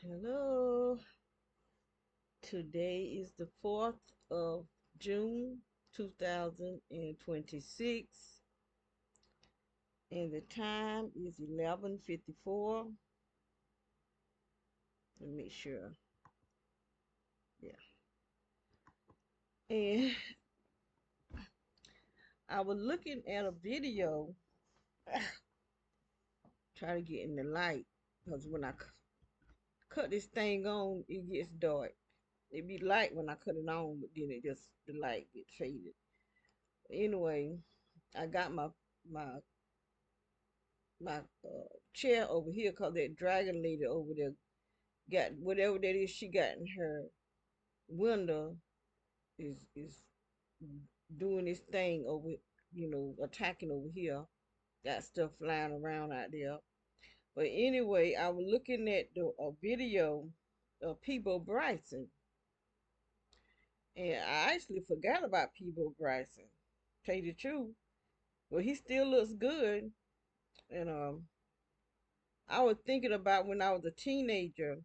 Hello. Today is the 4th of June 2026 and the time is 11:54. Let me make sure. Yeah. And I was looking at a video trying to get in the light because when I cut this thing on, it gets dark. It be light when I cut it on, but then the light get faded. Anyway, I got my my chair over here because that dragon lady over there got whatever that is she got in her window is doing this thing over, attacking over here. Got stuff flying around out there. But anyway, I was looking at the video of Peabo Bryson, and I actually forgot about Peabo Bryson. Tell you the truth, but he still looks good. And I was thinking about when I was a teenager.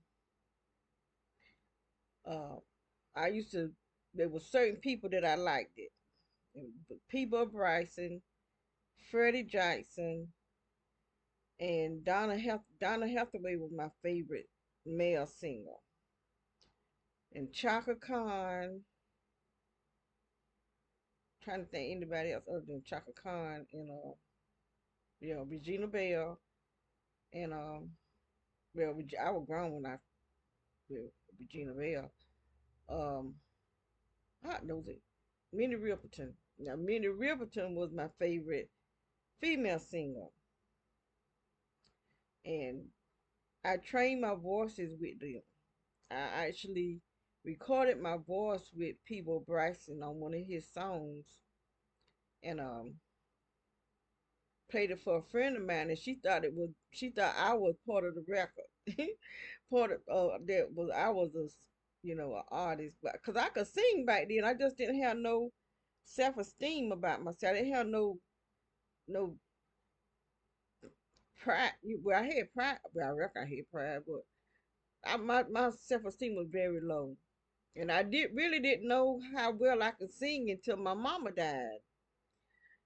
Uh, I used to. There were certain people that I liked it. Peabo Bryson, Freddie Jackson, and Donna Hathaway was my favorite male singer. And Chaka Khan, trying to think anybody else other than Chaka Khan and Regina Bell and I was grown when I well, Regina Bell. Um, how knows it? Minnie Riperton. Now Minnie Riperton was my favorite female singer, and I trained my voices with them. I actually recorded my voice with Peabo Bryson on one of his songs and played it for a friend of mine, and she thought I was part of the record. Part of that was I was an artist, but because I could sing back then, I just didn't have no self-esteem about myself. I didn't have no pride. Well, I had pride. Well, I reckon I had pride, but my self-esteem was very low. And I really didn't know how well I could sing until my mama died.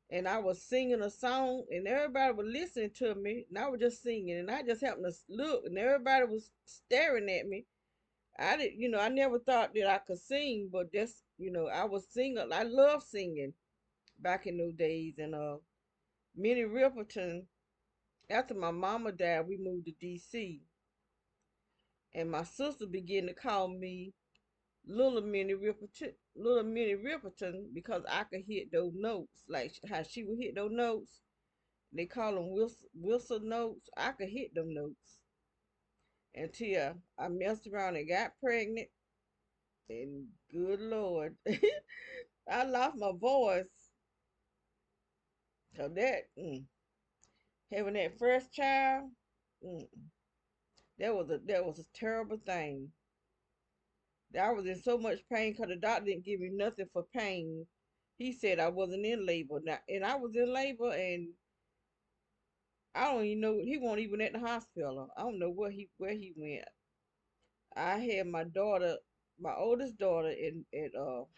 And I was singing a song, and everybody was listening to me, and I was just singing, and I just happened to look, and everybody was staring at me. I never thought that I could sing, but I was singing. I love singing back in those days, and Minnie Riperton. After my mama died, we moved to D.C., and my sister began to call me Little Minnie Riperton, because I could hit those notes like how she would hit those notes. They call them whistle notes. I could hit them notes until I messed around and got pregnant. And good Lord, I lost my voice. So having that first child, mm, that was a terrible thing. I was in so much pain because the doctor didn't give me nothing for pain. He said I wasn't in labor now, and I was in labor, and I don't even know he wasn't even at the hospital. I don't know where he went. I had my daughter, my oldest daughter, in at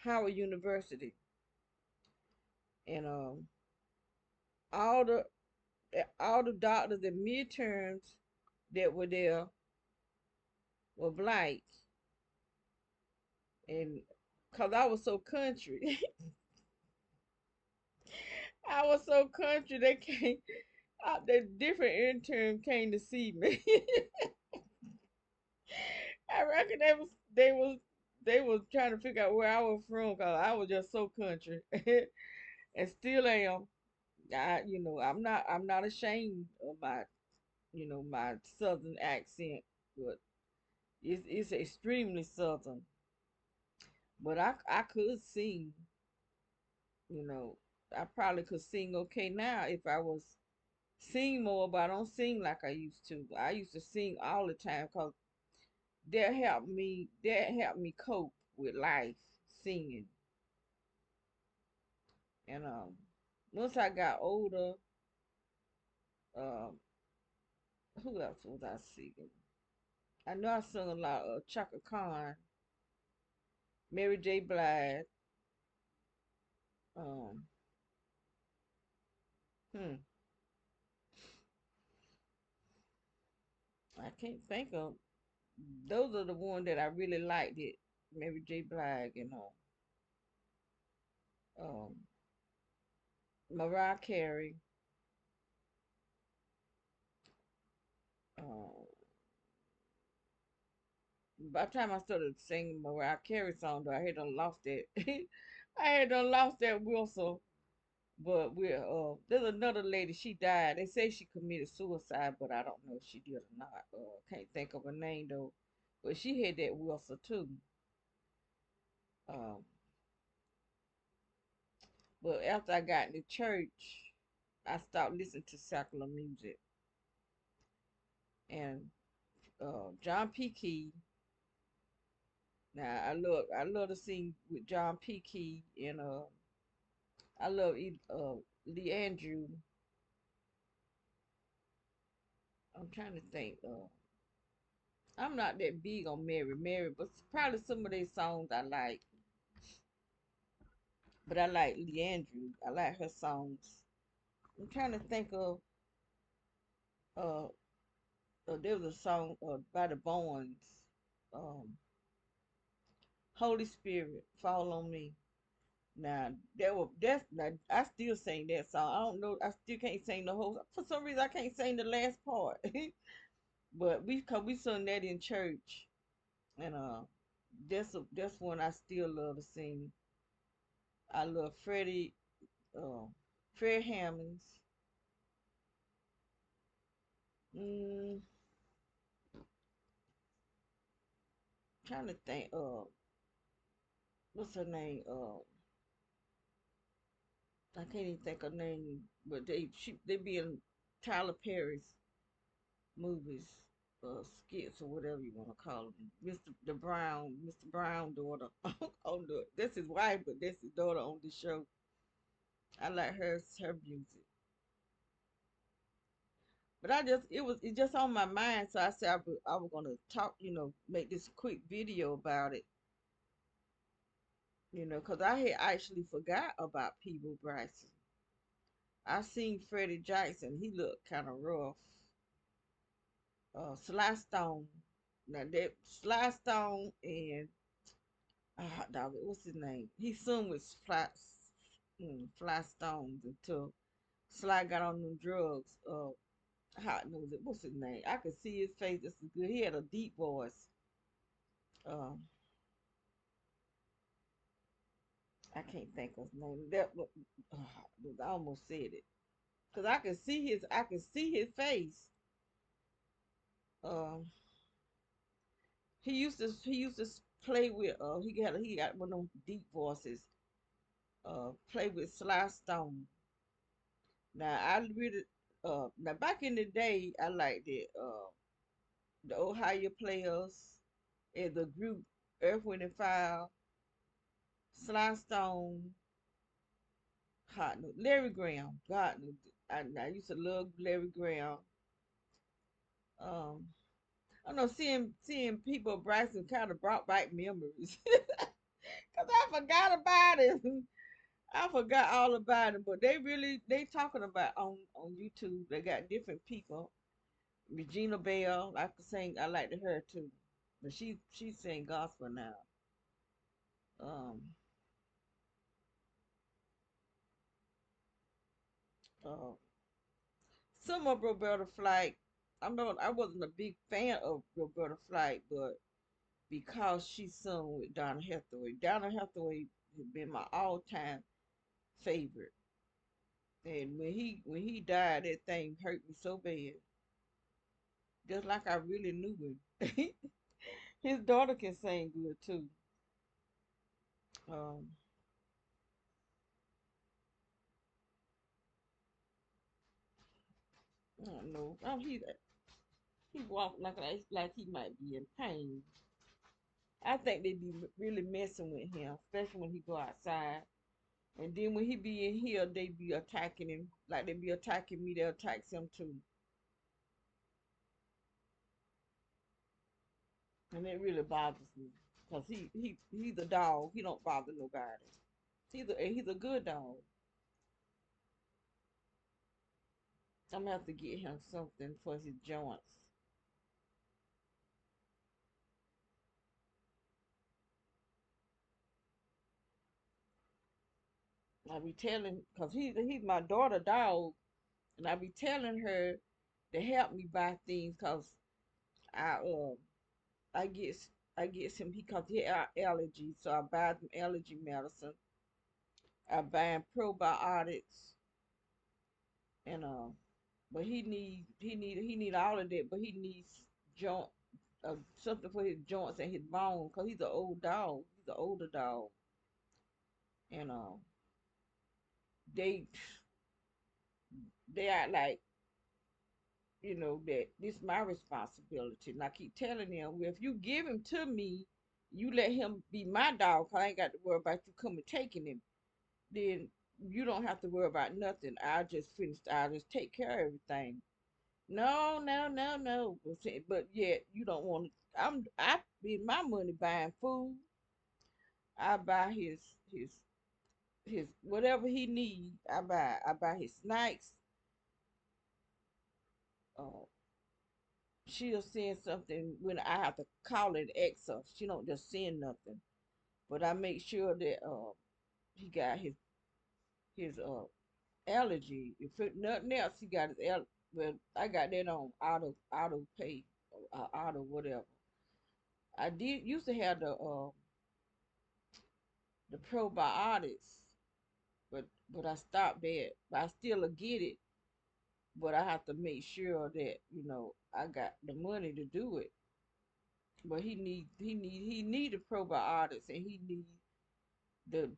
Howard University, and all the all the doctors and midterms that were there were black, and cause I was so country, I was so country. They came, the different intern came to see me. I reckon they was trying to figure out where I was from, cause I was just so country, and still am. I'm not ashamed of my southern accent, but it's extremely southern. But I could sing, you know. I probably could sing okay now if I was sing more, but I don't sing like I used to. I used to sing all the time because that helped me cope with life, singing. And once I got older, um, who else was I singing? I know I sung a lot of Chaka Khan, Mary J. Blige. Um, hmm, I can't think of. Those are the ones that I really liked. It Mary J. Blige and um, Mariah Carey. Uh, by the time I started singing Mariah Carey song, though, I had done lost that. I had done lost that whistle. But there's another lady. She died. They say she committed suicide, but I don't know if she did or not. Can't think of her name though. But she had that whistle too. Um, but after I got into church, I stopped listening to secular music. And John P. Key. Now I love to sing with John P. Key and I love Lee Andrew. I'm trying to think. I'm not that big on Mary, but probably some of their songs I like. But I like Leandrew. I like her songs. I'm trying to think of uh, there was a song by the Bones, um, Holy Spirit, Fall on Me. Now that's now, I still sing that song. I don't know. I still can't sing the whole. For some reason, I can't sing the last part. But cause we sung that in church, and that's one I still love to sing. I love uh, Fred Hammonds. Mm, trying to think. What's her name? I can't even think her name. But they be in Tyler Perry's movies, skits or whatever you want to call them. Mr. Brown daughter on that's his wife, but that's his daughter on the show. I like her music. But it's just on my mind, so I said I was gonna talk, make this quick video about it, 'cause I had actually forgot about Peabo Bryson. I seen Freddie Jackson. He looked kind of rough. Sly Stone. Now that Sly Stone and dog, what's his name? He sung with Fly Stones until Sly got on them drugs. Hot knows it. What's his name? I could see his face. This is good. He had a deep voice. Uh, I can't think of his name. I almost said it because I could see his face. Uh, he used to play with he got one of them deep voices. Play with Sly Stone. Now I really now back in the day I liked it. The Ohio Players and the group Earth, Wind and Fire, Sly Stone, Hot no, Larry Graham. God, no, I used to love Larry Graham. Um, I don't know, seeing people Bryson kind of brought back memories because I forgot about it. I forgot all about it, but they talking about on YouTube. They got different people. Regina Bell, I could sing. I like to her too, but she sing gospel now. Um, uh, some of Roberta Flack. I wasn't a big fan of Roberta Flack, but because she sung with Donna Hathaway, Donna Hathaway has been my all time favorite. And when he died, that thing hurt me so bad. Just like I really knew him. His daughter can sing good too. Um, I don't know. He walked like he might be in pain. I think they be really messing with him, especially when he go outside. And then when he be in here, they be attacking him. Like they be attacking me, they attack him too. and it really bothers me because he's a dog. He don't bother nobody. He's a good dog. I'm gonna have to get him something for his joints. I be telling, cause he's my daughter dog, and I be telling her to help me buy things, cause I I get I get some he cause he got allergies, so I buy some allergy medicine. I buy him probiotics, and but he need all of that, but he needs joint something for his joints and his bones, cause he's an old dog. He's an older dog, and they they act like that this my responsibility. And I keep telling them, well, if you give him to me, you let him be my dog, 'cause I ain't got to worry about you coming taking him. Then you don't have to worry about nothing. I'll just take care of everything. No, no, no, no. But yet you don't want to. I spend my money buying food. I buy his whatever he needs. I buy his snacks. Uh, she'll send something when I have to call it X. She don't just send nothing. But I make sure that he got his allergy. If it, nothing else, he got his well, I got that on auto pay, auto whatever. I did used to have the probiotics, but I stopped that. But I still get it, but I have to make sure that I got the money to do it. But he need the probiotics, and he need the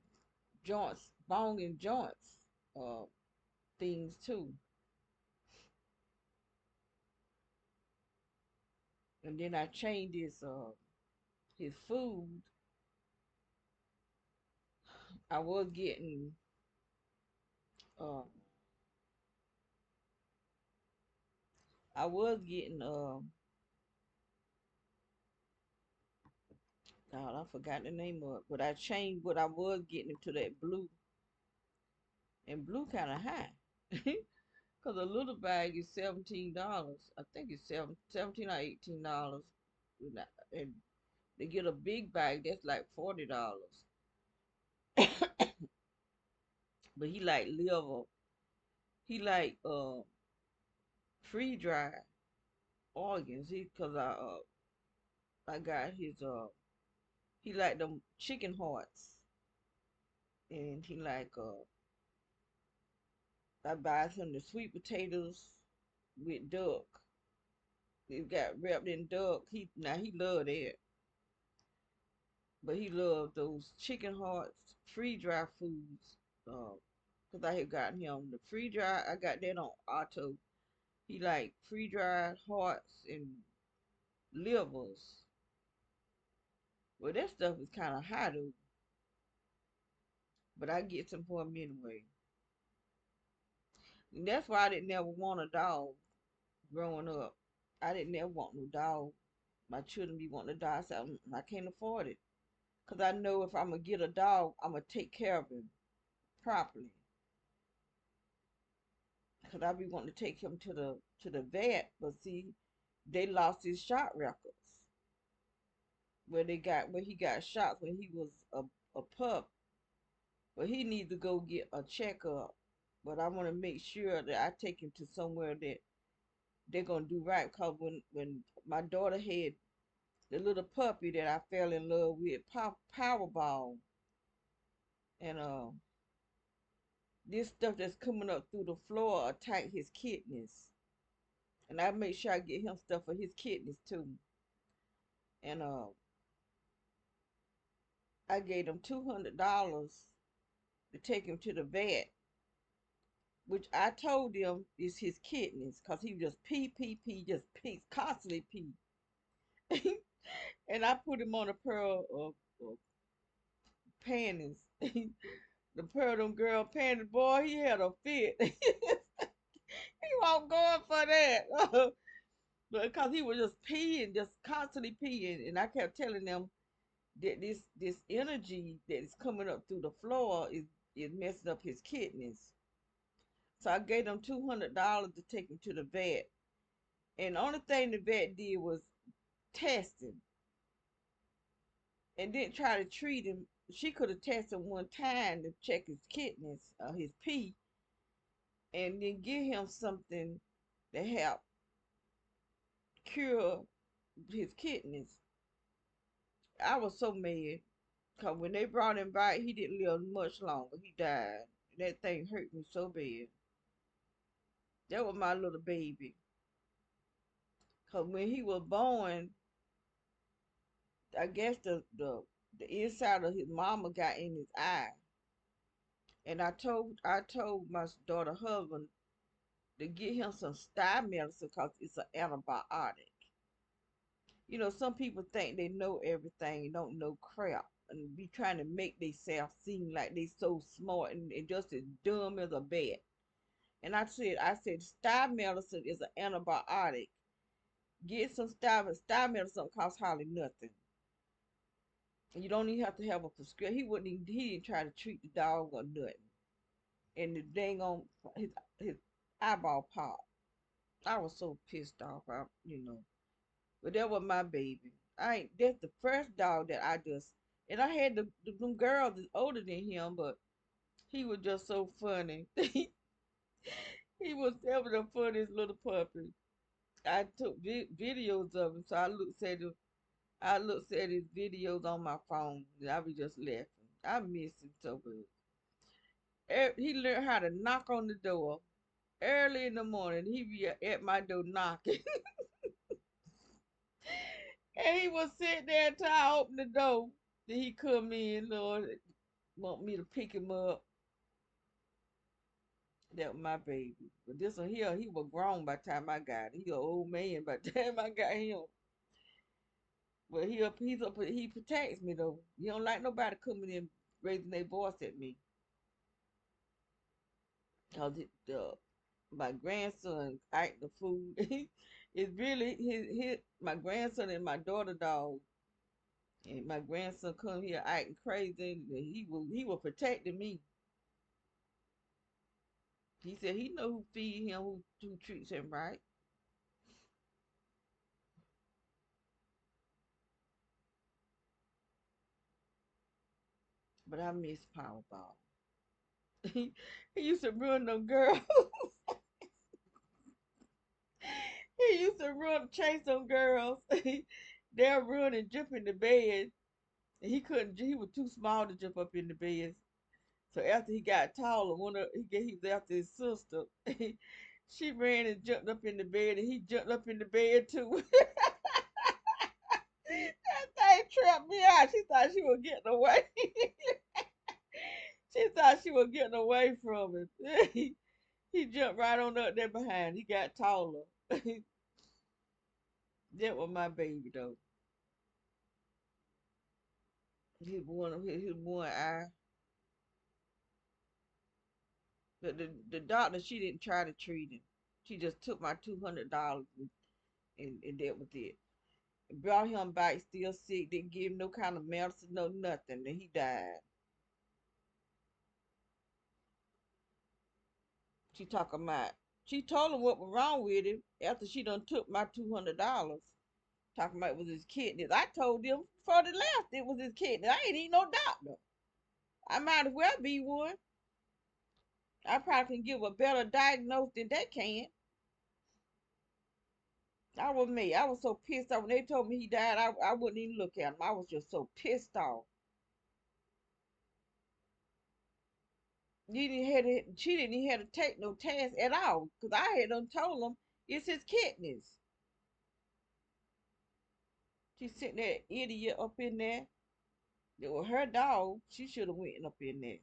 joints, bone and joints, uh, things too. And then I changed his food. I was getting uh I was getting God, I forgot the name of it, but I changed what I was getting him to that blue, and blue kind of high. Cause a little bag is $17. I think it's 17 or $18. And they get a big bag that's like $40. But he like liver. He like free dry organs. Cause I got his he like them chicken hearts, and he like I buy him the sweet potatoes with duck. It got wrapped in duck. He loved that, but he loved those chicken hearts, free dry foods. Cause I had gotten him the free dry. I got that on auto. He like free dried hearts and livers. Well, that stuff is kind of high though, but I get some for him anyway. And that's why I didn't never want a dog growing up. I didn't never want no dog. My children be wanting a dog. I said, I can't afford it. Because I know if I'm going to get a dog, I'm going to take care of him properly. Because I be wanting to take him to the vet. But see, they lost his shot records. Where he got shots when he was a pup. But he needs to go get a checkup. But I want to make sure that I take him to somewhere that they're gonna do right. Cause when my daughter had the little puppy that I fell in love with, Powerball, and this stuff that's coming up through the floor attack his kidneys, and I make sure I get him stuff for his kidneys too. And I gave him $200 to take him to the vet, which I told him is his kidneys, cause he just pee, just pee, constantly pee. And I put him on a pair of panties. The pair of them girl panties, boy, he had a fit. He wasn't going for that. because he was just peeing, just constantly peeing, and I kept telling them that this energy that is coming up through the floor is messing up his kidneys. So I gave them $200 to take him to the vet, and the only thing the vet did was test him and didn't try to treat him. She could have tested him one time to check his kidneys, his pee, and then give him something to help cure his kidneys. I was so mad because when they brought him back, he didn't live much longer. He died. That thing hurt me so bad. That was my little baby. Because when he was born, I guess the inside of his mama got in his eye. And I told my daughter husband to get him some sty medicine because it's an antibiotic. You know, some people think they know everything and don't know crap and be trying to make themselves seem like they so smart and just as dumb as a bat. And I said, sty medicine is an antibiotic. Get some sty medicine costs hardly nothing. And you don't even have to have a prescription. He didn't try to treat the dog or nothing. And the dang on his eyeball popped. I was so pissed off, But that was my baby. That's the first dog that I just, and I had them girls that's older than him, but he was just so funny. He was ever the funniest little puppy. I took videos of him, so I looked at his videos on my phone, and I was just laughing. I miss him so much. He learned how to knock on the door early in the morning. He be at my door knocking, and he would sit there until I open the door. Then he come in, Lord, want me to pick him up. That was my baby. But this one here, he was grown by the time I got him. He an old man by the time I got him. But he protects me though. He don't like nobody coming in raising their voice at me. Cause my grandson ate the food. It's really his my grandson and my daughter dog. And my grandson come here acting crazy. And he was protecting me. He said he know who feed him, who treats him right. But I miss Powerball. He used to run them girls. He used to run chase them girls. They'll run and jump in the bed. And he couldn't. He was too small to jump up in the bed. So after he got taller, he was after his sister. She ran and jumped up in the bed, and he jumped up in the bed too. That thing tripped me out. She thought she was getting away. She thought she was getting away from him. He jumped right on up there behind. He got taller. That was my baby though. His one eye. The doctor, she didn't try to treat him. She just took my $200 and that was it. Brought him back still sick, didn't give him no kind of medicine, no nothing. Then he died. She talking about she told him what was wrong with him after she done took my $200. Talking about it was his kidneys. I told them before they left it was his kidneys. I ain't even no doctor. I might as well be one. I probably can give a better diagnosis than they can. I was me. I was so pissed off when they told me he died. I wouldn't even look at him. I was just so pissed off. She didn't even have to take no test at all because I had done told them it's his kidneys. She sitting there idiot up in there. It was her dog. She should have went up in there.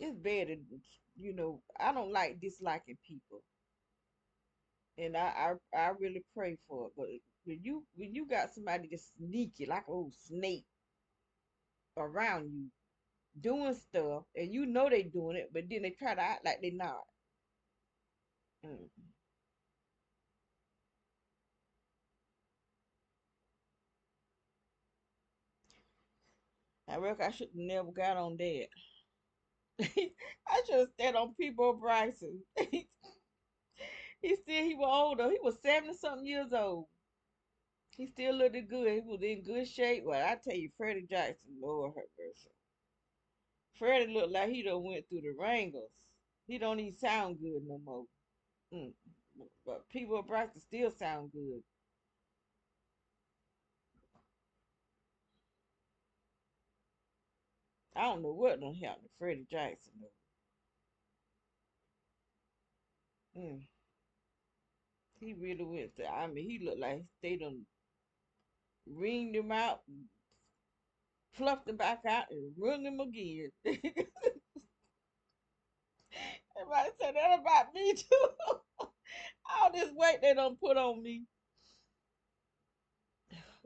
It's bad. I don't like disliking people, and I really pray for it. But when you got somebody just sneaky like a old snake around you, doing stuff, and you know they doing it, but then they try to act like they not. Mm. I reckon I should have never got on that. I should have stayed on Peabo Bryson. He was older. He was 70 something years old. He still looked good. He was in good shape. Well, I tell you, Freddie Jackson, Lord have mercy. Freddie looked like he done went through the wrangles. He don't even sound good no more. Mm. But Peabo Bryson still sound good. I don't know what done happened to Freddie Jackson though. He really went through. I mean, he looked like they done wringed him out, fluffed him back out, and wrung him again. Everybody said that about me too. All this weight they don't put on me,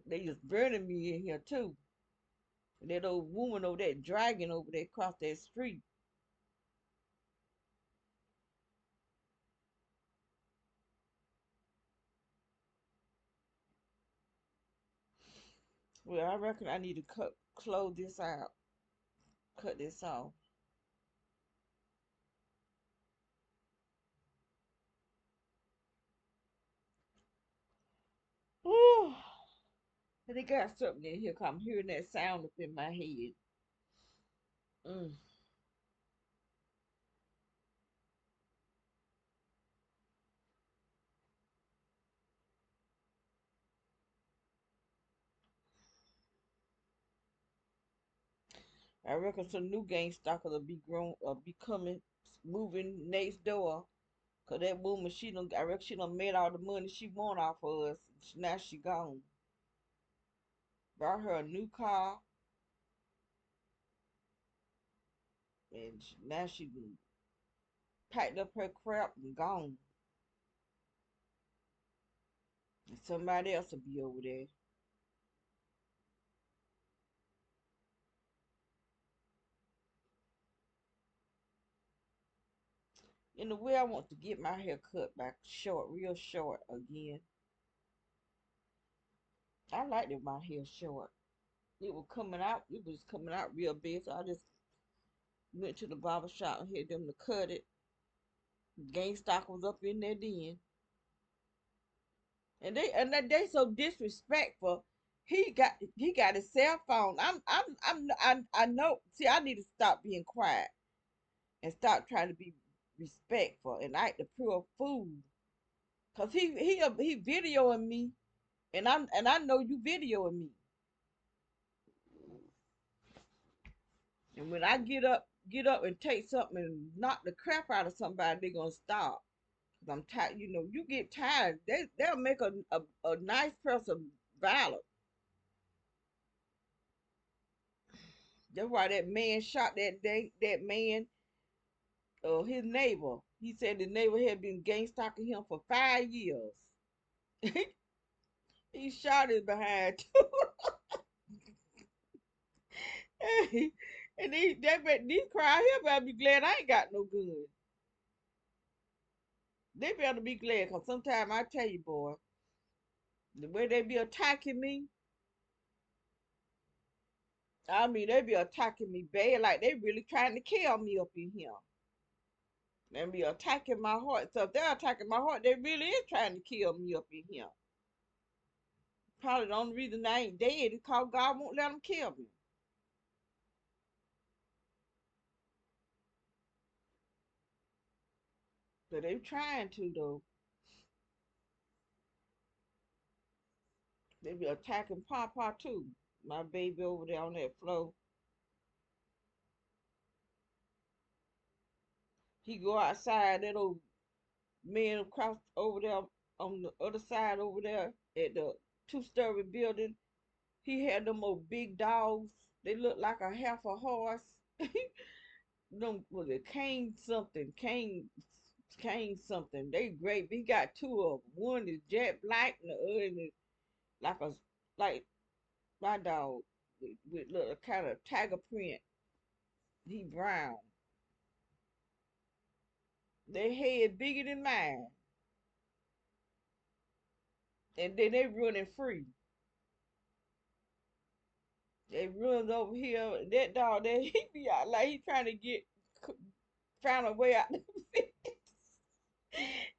they just burning me in here too. That old woman over there dragging over there across that street. Well, I reckon I need to close this out, cut this off. Whew. And they got something in here. 'Cause I'm hearing that sound up in my head. Mm. I reckon some new gang stalkers will be grown, be coming, moving next door. 'Cause that woman, I reckon she done made all the money she want off of us. Now she gone. Brought her a new car, and now she done packed up her crap and gone. And somebody else will be over there. In the way I want to get my hair cut back short, real short again. I liked it my hair short. It was coming out real big, so I just went to the barber shop and had them to cut it. Stock was up in there then. And they so disrespectful. He got his cell phone. I know. See, I need to stop being quiet and stop trying to be respectful and act the pure fool. Cause he videoing me, and I know you videoing me. And when I get up and take something and knock the crap out of somebody, they gonna stop. Cause I'm tired. You get tired. They'll make a nice person violent. That's why that man shot that man, his neighbor. He said the neighbor had been gang stalking him for 5 years. He shot his behind too. And these crowd here better be glad I ain't got no gun. They better be glad, cause sometimes I tell you, boy, the way they be attacking me, I mean they be attacking me bad, like they really trying to kill me up in here. They be attacking my heart. So if they're attacking my heart, they really is trying to kill me up in here. Probably the only reason I ain't dead is cause God won't let them kill me. So they trying to though. They be attacking Papa too. My baby over there on that floor. He go outside, that old man across over there on the other side over there at the two-story building. He had them old big dogs. They look like a half a horse. Them was it cane something. They great. He got two of them. One is jet black and the other is like a like my dog with little kind of tiger print. He brown. Their head bigger than mine, and then they running free. They runs over here. That dog, that he be out like he trying to get find a way out the fence.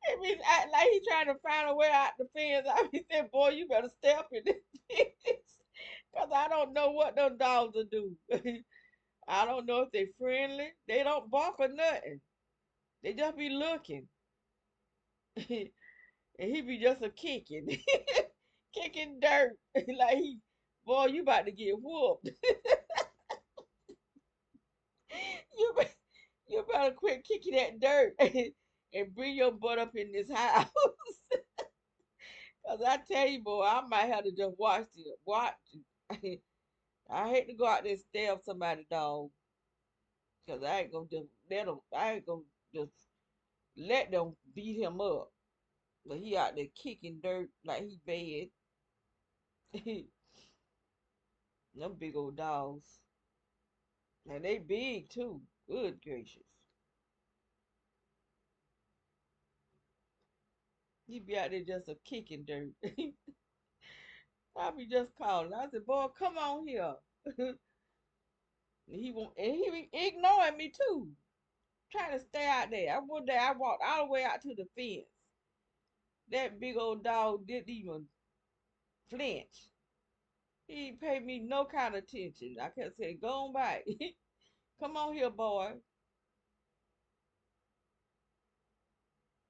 He be act like he trying to find a way out the fence. I be saying, boy, you better step in this fence. Cause I don't know what those dogs will do. I don't know if they friendly. They don't bark or nothing. They just be looking. And he be just a kicking. Kicking dirt. Like he, boy, you about to get whooped. You be- you better quit kicking that dirt and bring your butt up in this house. Cause I tell you, boy, I might have to just watch it. Watch it. I hate to go out there and stab somebody, dog. Cause I ain't gonna just let them. I ain't gonna just let them beat him up. But he out there kicking dirt like he bad. Them big old dogs. And they big too. Good gracious. He be out there just a kicking dirt. I be just calling. I said, boy, come on here. He won't, and he be ignoring me too. Trying to stay out there. One day I walked all the way out to the fence. That big old dog didn't even flinch. He ain't paid me no kind of attention. I kept saying, go on back. Come on here, boy.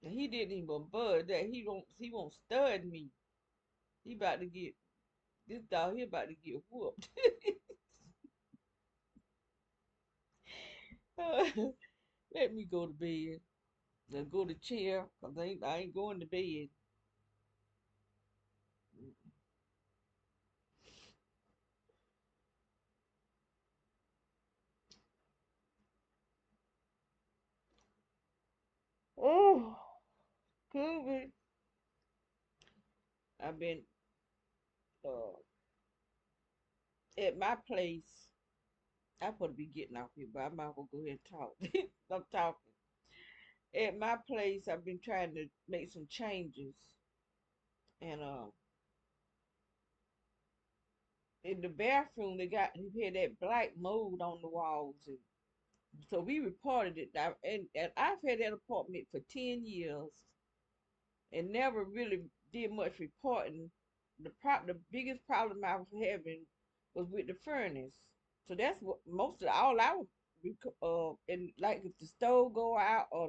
And he didn't even budge. That he won't stud me. He about to get this dog. He about to get whooped. Let me go to bed. Let's go to chair. Cause I ain't going to bed. Oh, COVID. I've been uh at my place. I supposed to be getting off here, but I might as well go ahead and talk. I'm talking. At my place, I've been trying to make some changes, and in the bathroom they had that black mold on the walls, and so we reported it. And I've had that apartment for 10 years, and never really did much reporting. The biggest problem I was having was with the furnace. So that's what most of all I would and like if the stove go out or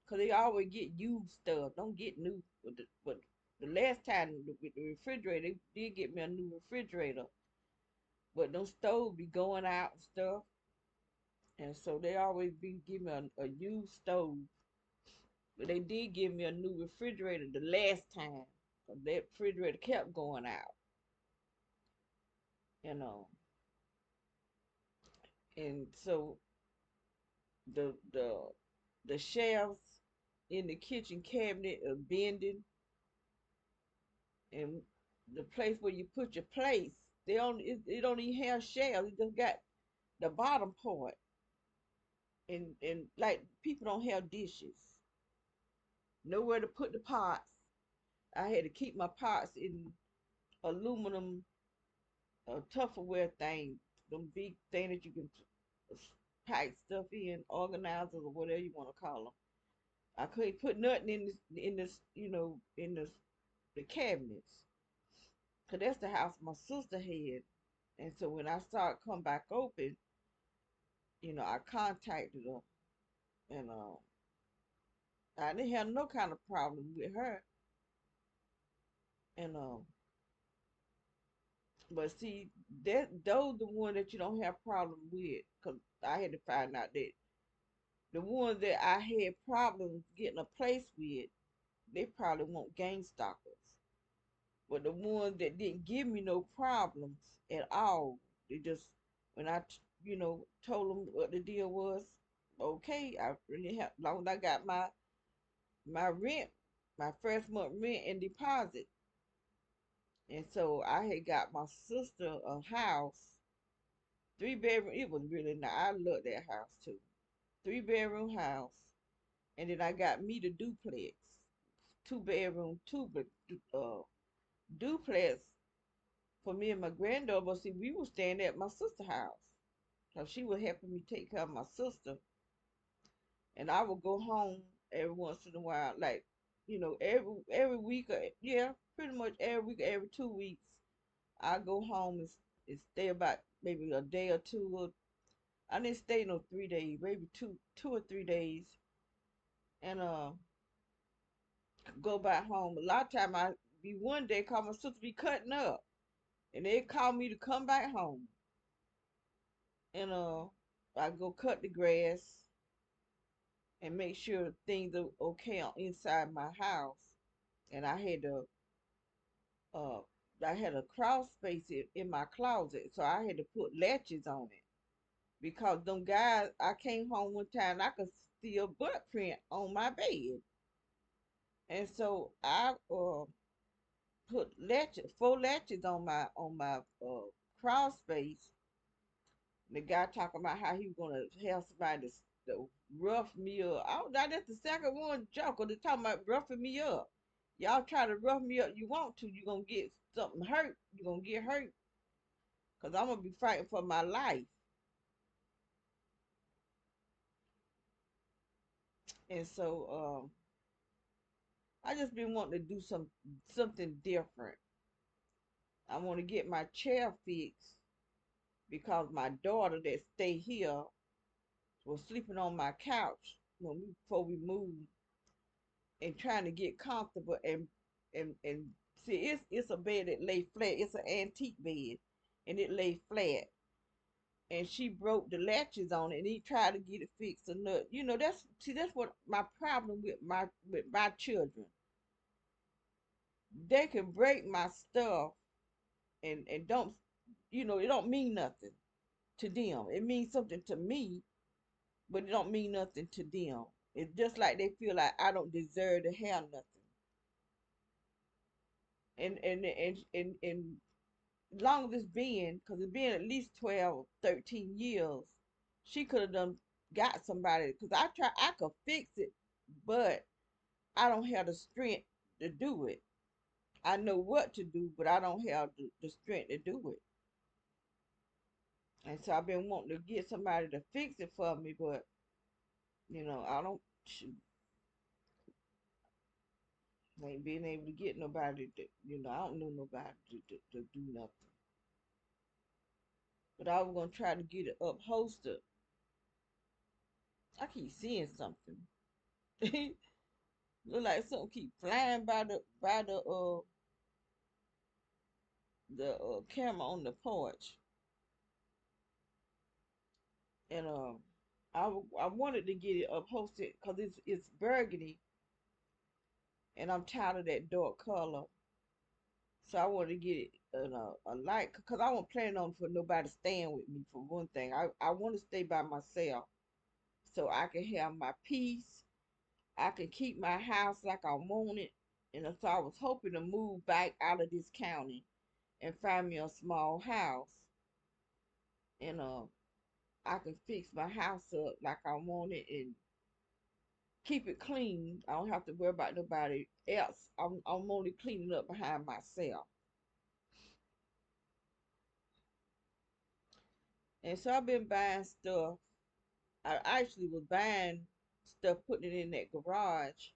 cause they always get used stuff, don't get new. But the last time with the refrigerator, they did get me a new refrigerator, but those stoves be going out and stuff, and so they always be giving me a used stove. But they did give me a new refrigerator the last time, cause that refrigerator kept going out, you know, and so the the the shelves in the kitchen cabinet are bending, and the place where you put your plates, they don't even have shelves. It just got the bottom part, and like people don't have dishes, nowhere to put the pots. I had to keep my pots in aluminum Tupperware thing, them big thing that you can pack stuff in, organizers or whatever you want to call them. I couldn't put nothing in this, in the cabinets. Cause that's the house my sister had. And so when I saw it come back open, I contacted her, and I didn't have no kind of problem with her. And but see, those the one that you don't have problem with. Cause I had to find out that the ones that I had problems getting a place with, they probably want gang stalkers. But the ones that didn't give me no problems at all, they just when told them what the deal was, okay, I really have long as I got my rent, my first month rent and deposit. And so I had got my sister a house 3 bedroom. It was really nice. I love that house too. 3 bedroom house, and then I got me the duplex, 2 bedroom, duplex for me and my granddaughter. But see, we were staying at my sister's house, so she was helping me take care of my sister, and I would go home every once in a while, like every week, yeah, pretty much every week, every 2 weeks. I go home and stay about maybe a day or two. I didn't stay no 3 days, maybe two or 3 days, and go back home. A lot of time I be one day call my sister be cutting up, and they call me to come back home, and I go cut the grass and make sure things are okay inside my house, and uh I had a crawl space in my closet, so I had to put latches on it because them guys. I came home one time, I could see a butt print on my bed, and so I put latches, 4 latches on my crawl space. The guy talking about how he was gonna have somebody to rough me up. That's the second one joker to talking about roughing me up. Y'all try to rough me up, you want to, you gonna get something hurt. You gonna get hurt, cause I'm gonna be fighting for my life. And so I just been wanting to do something different. I want to get my chair fixed because my daughter that stay here was sleeping on my couch before we moved, and trying to get comfortable, and see, it's a bed that lay flat. It's an antique bed, and it lay flat. And she broke the latches on it, and he tried to get it fixed. And that's what my problem with my children. They can break my stuff, and don't, it don't mean nothing to them. It means something to me, but it don't mean nothing to them. It's just like they feel like I don't deserve to have nothing. And long as it's been, because it's been at least 12, 13 years, she could have done got somebody, because I could fix it, but I don't have the strength to do it. I know what to do, but I don't have the strength to do it. And so I've been wanting to get somebody to fix it for me, but I don't shoot, ain't being able to get nobody to, I don't know nobody to do nothing. But I was gonna try to get it upholstered. I keep seeing something. Look like something keep flying by the camera on the porch, and I wanted to get it upholstered because it's burgundy, and I'm tired of that dark color. So I wanted to get it a light, because I wasn't planning on for nobody staying with me. For one thing, I want to stay by myself so I can have my peace. I can keep my house like I want it, and so I was hoping to move back out of this county and find me a small house, and I can fix my house up like I want it and keep it clean. I don't have to worry about nobody else. I'm only cleaning up behind myself. And so I've been buying stuff. I actually was buying stuff, putting it in that garage.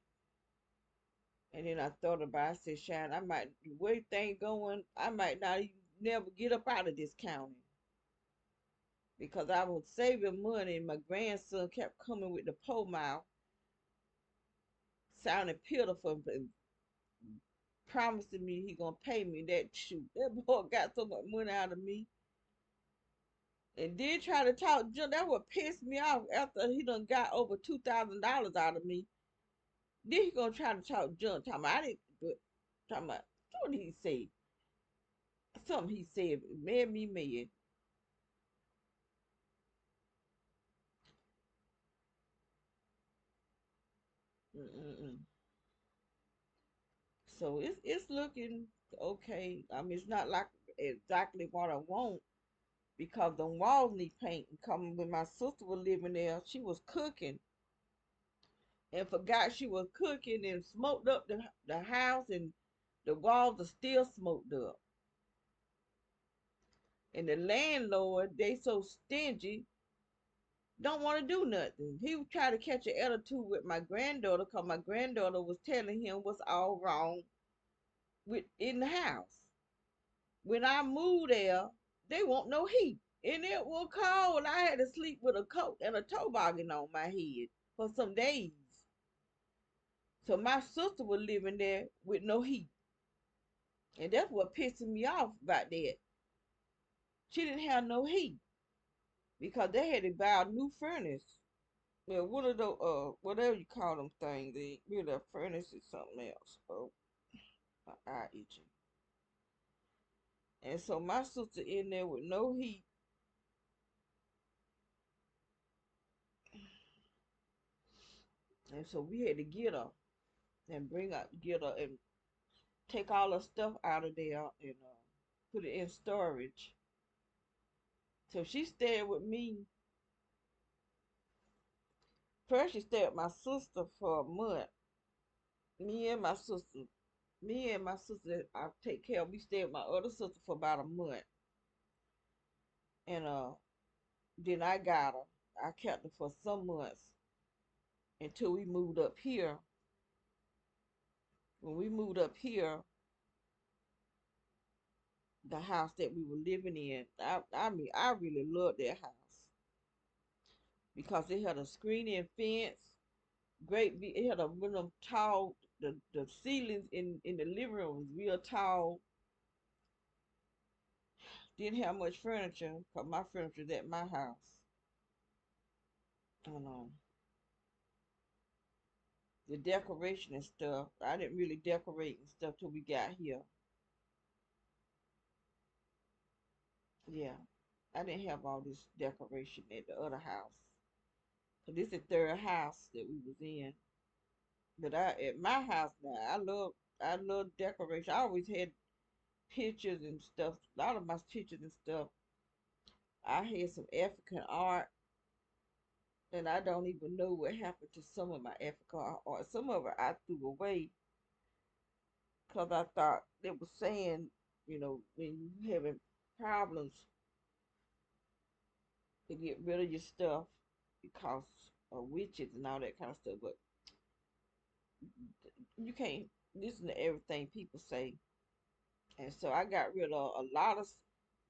And then I thought about it, I said, Shine, I might, the way things going, I might not even never get up out of this county. Because I was saving money, and my grandson kept coming with the pole mouth, sounding pitiful, and promising me he gonna pay me. That shoot, that boy got so much money out of me, and then try to talk junk. That what pissed me off. After he done got over $2,000 out of me, then he gonna try to talk junk. Talking about I didn't do it. Talking about what did he say? Something he said made me mad. Mm-mm-mm. So it's looking okay. I mean, it's not like exactly what I want, because the walls need painting. Coming when my sister was living there, she was cooking and forgot she was cooking and smoked up the house, and the walls are still smoked up. And the landlord, they so stingy, don't want to do nothing. He was trying to catch an attitude with my granddaughter because my granddaughter was telling him what's all wrong with in the house. When I moved there, they want no heat. And it was cold. I had to sleep with a coat and a toboggan on my head for some days. So my sister was living there with no heat. And that's what pissed me off about that. She didn't have no heat because they had to buy a new furnace. Yeah, one of those whatever you call them things, they really a furnace is something else. Oh, my eye itching. And so my sister in there with no heat, and so we had to get her and get her and take all her stuff out of there and put it in storage. So she stayed with me. First, she stayed with my sister for a month. Me and my sister, I take care of. We stayed with my other sister for about a month, and then I got her. I kept her for some months until we moved up here. When we moved up here, the house that we were living in, I mean, I really loved that house because it had a screen-in fence. It had a really tall. The ceilings in the living room was real tall. Didn't have much furniture because my furniture's at my house. And the decoration and stuff, I didn't really decorate and stuff till we got here. Yeah, I didn't have all this decoration at the other house. So this is the third house that we was in. But at my house now, I love decoration. I always had pictures and stuff. A lot of my pictures and stuff. I had some African art, and I don't even know what happened to some of my African art. Some of it I threw away because I thought they were saying, when you having problems to get rid of your stuff because of witches and all that kind of stuff. But you can't listen to everything people say. And so I got rid of a lot of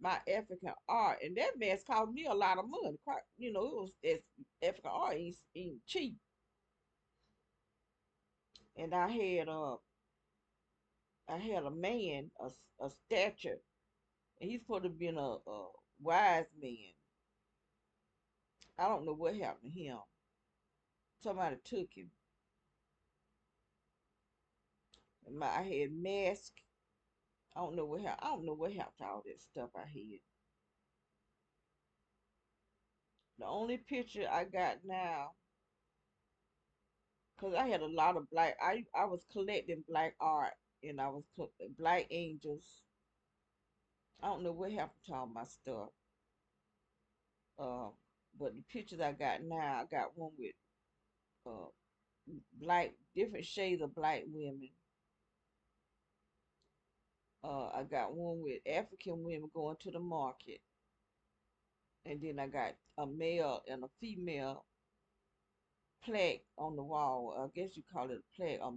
my African art, and that mess cost me a lot of money. It was African art ain't cheap. And I had a man, a stature, and he's supposed to be a wise man. I don't know what happened to him. Somebody took him. And I had mask. I don't know what happened. I don't know what happened to all that stuff I had. The only picture I got now, cause I had a lot of black. I was collecting black art, and I was black angels. I don't know what happened to all my stuff. Uh, but the pictures I got now, I got one with uh different shades of black women. I got one with African women going to the market, and then I got a male and a female plaque on the wall. I guess you call it a plaque, a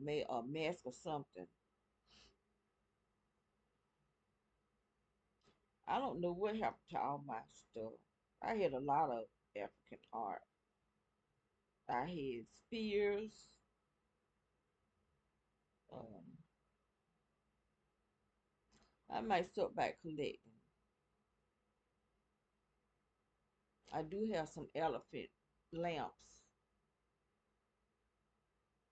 mask or something. I don't know what happened to all my stuff. I had a lot of African art. I had spears. Um, I might start back collecting. I do have some elephant lamps,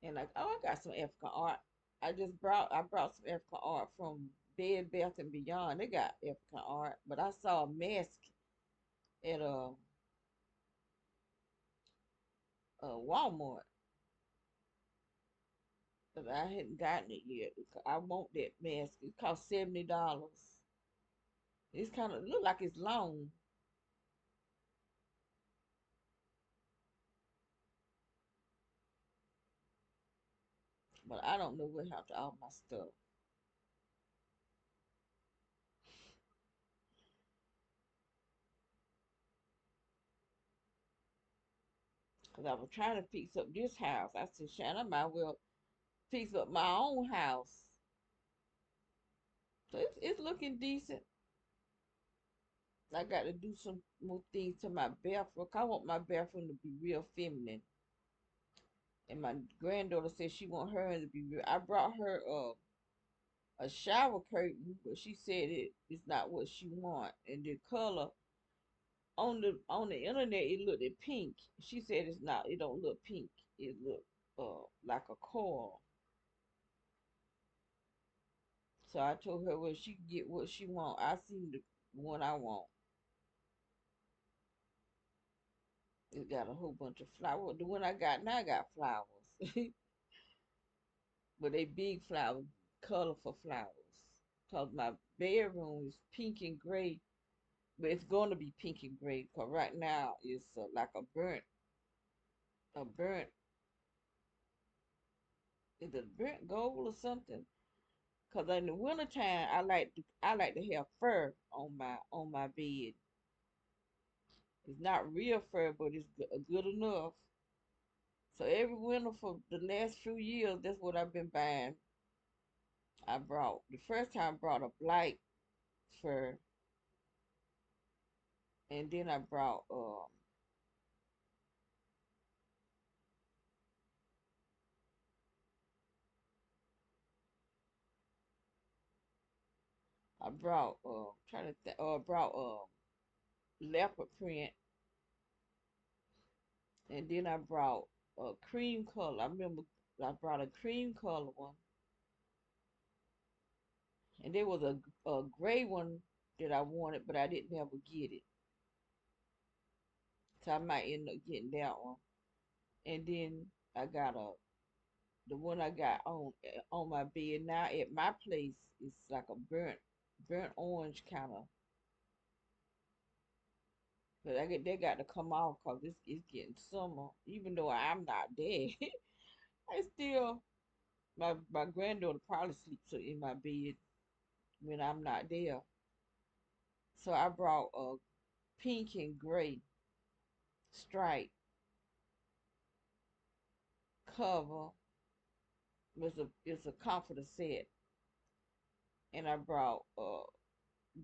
and I got some African art. I brought some African art from Bed Bath and Beyond. They got African art, but I saw a mask at Walmart, but I hadn't gotten it yet. I want that mask. It cost $70. It's kind of look like it's long. But I don't know what happened to all my stuff. Because I was trying to fix up this house. I said, Shannon, I might well fix up my own house. So it's looking decent. I got to do some more things to my bathroom. I want my bathroom to be real feminine. And my granddaughter said she want her to be real. I brought her a shower curtain, but she said it's not what she want. And the color on the internet it looked at pink. She said it's not. It don't look pink. It look like a coral. So I told her, well, she can get what she want. I seen the one I want. It got a whole bunch of flowers. The one I got now got flowers, but they big flowers, colorful flowers. Cause my bedroom is pink and gray, but it's gonna be pink and gray. Cause right now it's like a burnt. Is it burnt gold or something? Cause in the wintertime I like to have fur on my bed. It's not real fur, but it's good enough. So every winter for the last few years, that's what I've been buying. I brought the first time I brought a black fur, and then I brought trying to brought leopard print, and then I brought a cream color. I remember I brought a cream color one, and there was a gray one that I wanted, but I didn't ever get it, so I might end up getting that one. And then I got a the one I got on my bed now at my place is like a burnt orange kind of. But they got to come off because it's getting summer. Even though I'm not there, I still my granddaughter probably sleeps in my bed when I'm not there. So I brought a pink and gray stripe cover. It's a comforter set, and I brought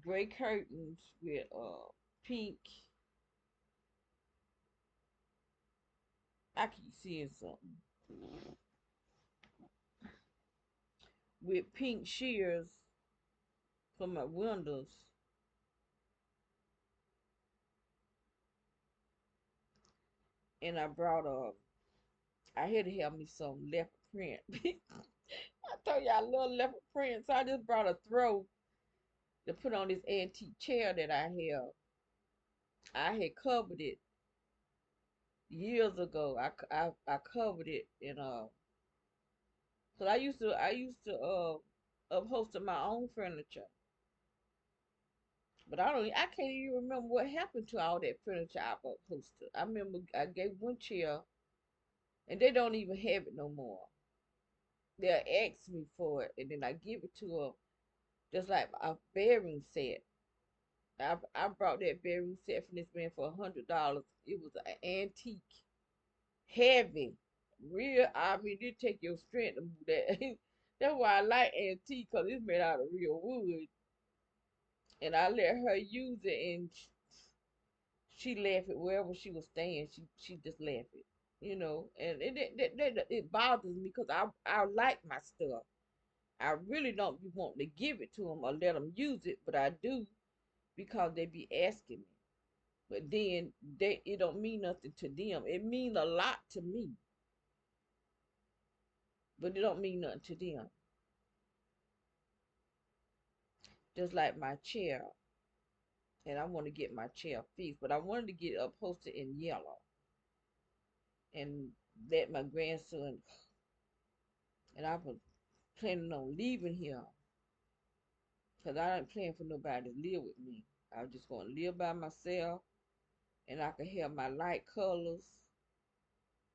gray curtains with pink. I keep seeing something with pink shears for my windows, and I brought I had to have me some leopard print. I told you I love leopard print, so I just brought a throw to put on this antique chair that I have. I had covered it years ago. I covered it in cause I used to upholster my own furniture, but I can't even remember what happened to all that furniture I upholstered. I remember I gave one chair, and they don't even have it no more. They'll ask me for it, and then I give it to them, just like a bedroom set. I brought that bedroom set from this man for $100. It was an antique, heavy, real. I mean, it take your strength to move that. That's why I like antique, cause it's made out of real wood. And I let her use it, and she left it wherever she was staying. She just left it, you know. And it bothers me because I like my stuff. I really don't be wanting to give it to them or let them use it, but I do because they be asking me. But then it don't mean nothing to them. It mean a lot to me, but it don't mean nothing to them. Just like my chair, and I want to get my chair fixed, but I wanted to get it upholstered in yellow and let my grandson. And I was planning on leaving here because I didn't plan for nobody to live with me. I was just going to live by myself, and I could have my light colors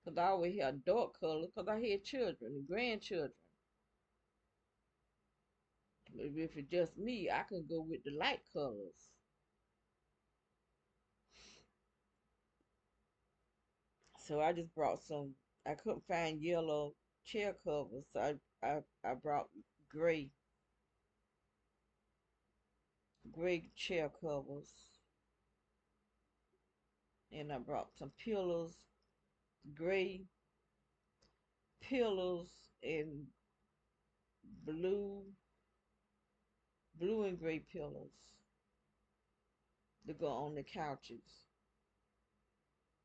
Cause I always had dark colors, cause I had children and grandchildren. But if it's just me, I can go with the light colors. So I just brought some. I couldn't find yellow chair covers, so I brought gray gray chair covers, and I brought some pillows, gray pillows, and blue blue and gray pillows to go on the couches.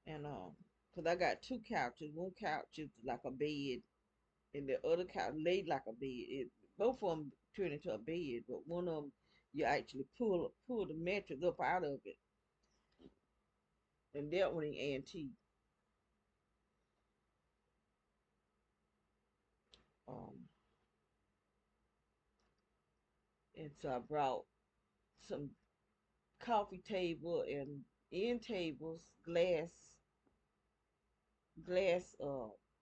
And 'cause I got two couches. One couch is like a bed, and the other couch laid like a bed. Both of them turn into a bed, but one of them you actually pull the mattress up out of it, and that one is antique. Um, and so I brought some coffee table and end tables, glass,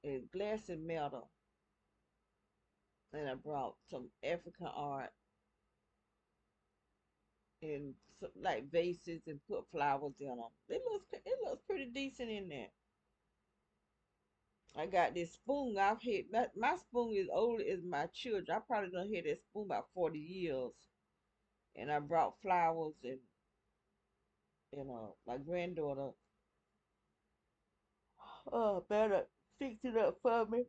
and glass and metal, and I brought some African art and some, like vases and put flowers in them. It looks pretty decent in there. I got this spoon. I've had my spoon is older as my children. I probably done had that spoon about 40 years. And I brought flowers and my granddaughter better fix it up for me.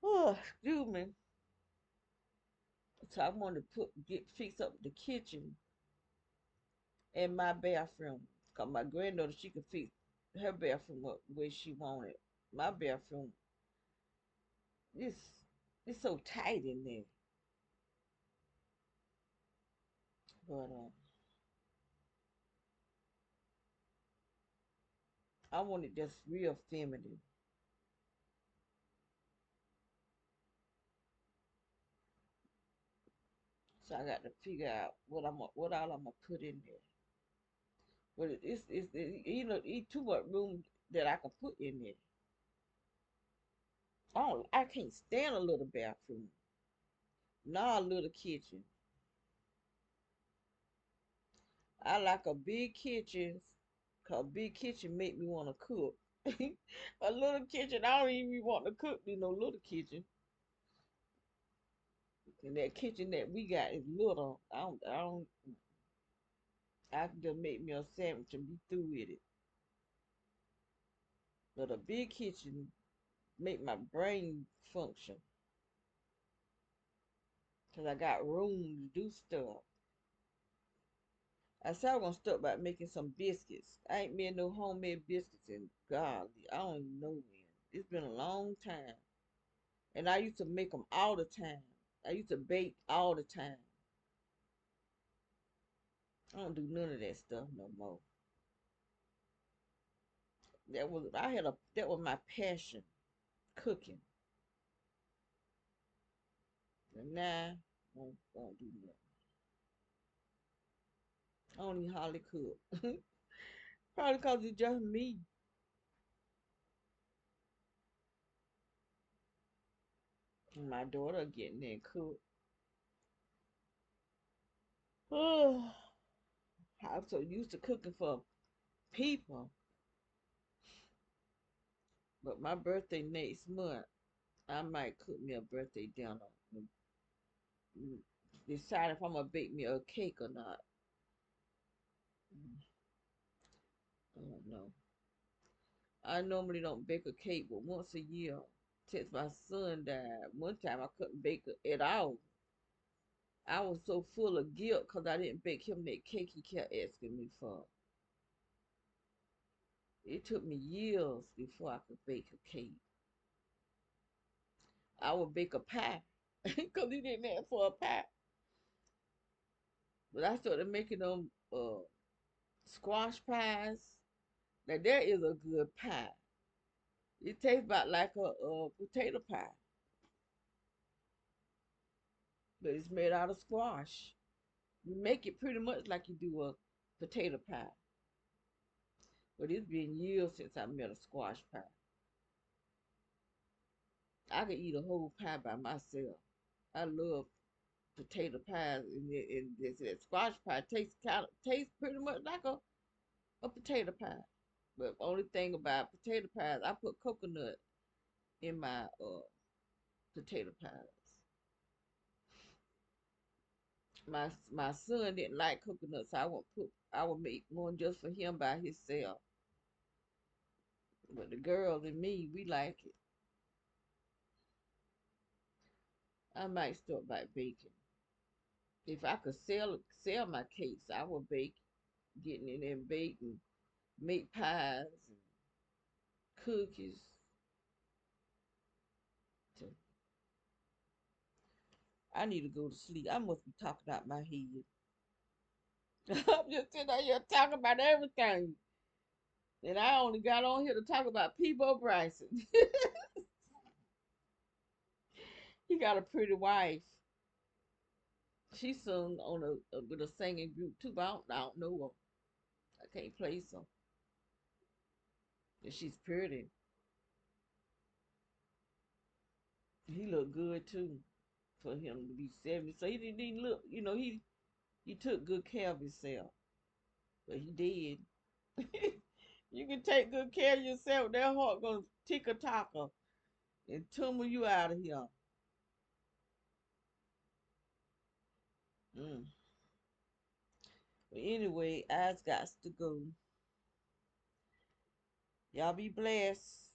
Oh, excuse me. So I wanted to fix up the kitchen and my bathroom. Cause my granddaughter she could fix her bathroom up the way she wanted. My bathroom it's it's so tight in there. But I want it just real feminine. So I got to figure out what all I'm gonna put in there. But it's too much room that I can put in there. I can't stand a little bathroom. Not a little kitchen. I like a big kitchen, cause big kitchen make me want to cook. A little kitchen, I don't even want to cook in no little kitchen. And that kitchen that we got is little. I can just make me a sandwich and be through with it. But a big kitchen make my brain function, cause I got room to do stuff. I said I was gonna start by making some biscuits. I ain't made no homemade biscuits in golly, I don't even know when. It's been a long time. And I used to make them all the time. I used to bake all the time. I don't do none of that stuff no more. That was my passion, cooking. And now I don't do nothing. I don't even hardly cook. Probably because it's just me. And my daughter getting there and cook. Oh, I'm so used to cooking for people. But my birthday next month, I might cook me a birthday dinner. And decide if I'm gonna bake me a cake or not. I don't know. I normally don't bake a cake but once a year. Since my son died, one time I couldn't bake it at all. I was so full of guilt because I didn't bake him that cake he kept asking me for. It took me years before I could bake a cake. I would bake a pie because he didn't ask for a pie. But I started making them squash pies. Now there is a good pie. It tastes about like a potato pie, but it's made out of squash. You make it pretty much like you do a potato pie. But it's been years since I made a squash pie. I could eat a whole pie by myself. I love potato pies, and that squash pie tastes pretty much like a potato pie. But only thing about potato pies, I put coconut in my potato pies. My son didn't like coconut, so I would make one just for him by himself. But the girls and me, we like it. I might start by baking. If I could sell my cakes, I would bake, getting in and bake and make pies and cookies. To, I need to go to sleep. I must be talking out my head. I'm just sitting out here talking about everything. And I only got on here to talk about Peabo Bryson. He got a pretty wife. She sung on with a singing group too, but I don't know her. I can't place her. And she's pretty. He looked good too for him to be 70. So he didn't look, he took good care of himself. But he did. You can take good care of yourself. That heart gonna tick a tocker and tumble you out of here. Mm. But anyway, I's got to go. Y'all be blessed.